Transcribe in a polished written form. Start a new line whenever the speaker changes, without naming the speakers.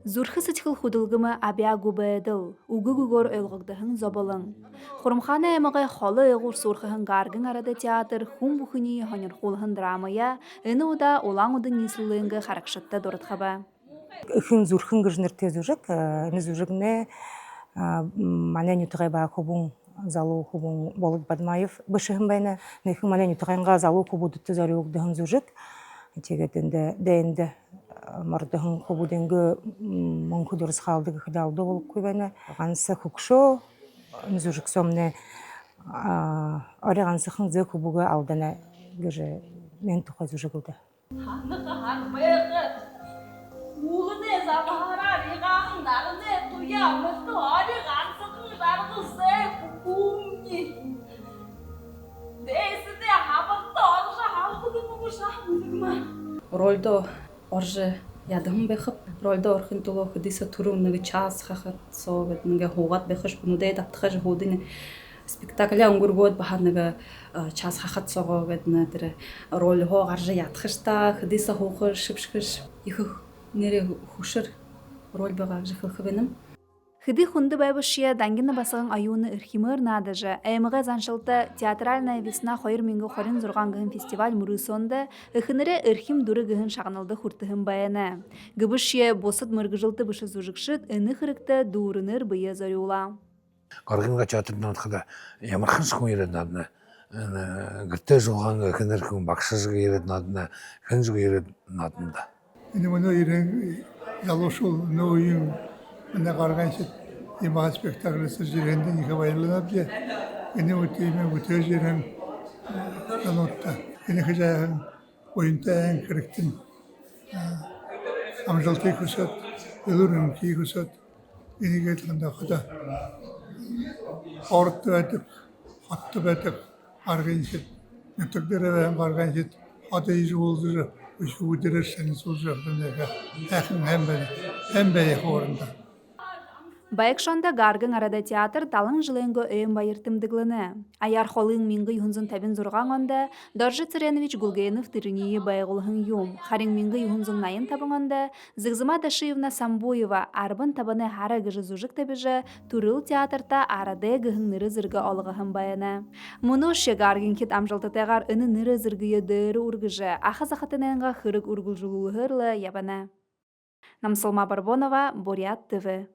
Зүрхі сытхыл худылгымы абиагу бэдыл, угугугор өлгөгдөһүн зоболың. Хурумхана эмығы холы ығур сурхыһын гаргын арада театр хум бухыни хонерхулхын драмая, ыны уда улаң удын нисыллынгы харакшытта дорытхаба.
Хүн зүрхэн гыжнырте зүрэг, ны зүрэгне манен ютгай ба хубун залу хубун болуп Бадмаев бышыһын байна. Нехин манен ютгайга залу хубудутты зарыугдыһын зүрэг. Тегетенде дэнде мордыһын хубуденге монку дурс халдыгы хыдалды болуп койбана. Гансы хукшо зүрэг сомне орегансыхын зэ хубуга алдана гыжы мен тухай зүрэгүдө.
Улыне замахара 리가흥 나르네 туя мэтто ари гансыкын жаргысы кумни дэсде хабарта оржа халкудуму шахмыгма ролдо оржа ядым бэхып ролдо орхын туло хыдыса турумныгы час хахат совет нге хугат бэхыш бунуде таптхаж худыны спектакля өнгөргөөд баханага час хахат сого гэднэ тэр роль хоо гаржа ятхышта хыдыса хуухыр шипшкыш их нере хушыр роль бага жихылхыбеным.
Хыды хунды байбышия дангина басығын аюны ырхимыр надыжы. Әйміға заншылты театральная весна хойыр мингі хорин зұрған фестиваль мұрысонды ықыныры ырхим дұры гыхын шағынылды хуртыхын баяны. Гыбышия босыд мұргыжылты бұшы зұжықшыт үні қырықты дұрыныр бұйы зорюла.
Қарғынға театрдан атқада ямархан сұқын ереді надына. Гірте жылғанға ықыныр күн бақшызғы ереді надына, хынжығы ереді надында.
Ini bunu iren yalışul ne oyun ne karganşıt ima spektaklısı jirenden yıka bayırlanıp ya ini utime utöz jiren kanotta ini hıcayın oyunta en kırıktın amjaltı kusat ölürüm ki kusat ini getlanda kıda orta etik hattı betik karganşıt yatıkları ve karganşıt hatta izi olduru Şu uydurursanız olacaktım ya. Hem bey horunda.
Байықшанда гаргын арада театр талың жылыңғы өйін байыртымдығылыны. Аяр холың мингі юхынзын табин зұрған онда, Доржи Царенович Гулгенов тірінейі байғылығын юм. Харин мингі юхынзын найын табын онда, Зығзыма Дашиевна Самбоева арбын табыны хара гыжы зұжық табыжы, Турыл театрта арады гыхын ныры зіргі олығығын баяны. Мұны ше гаргын кет амжалтатайғар үні ныры зіргі дөрі үргіжі, ақы зақытыныңға хырық үргіл жылуы хырлы ябаны. Намсылма Барбонова, Бурят ТВ.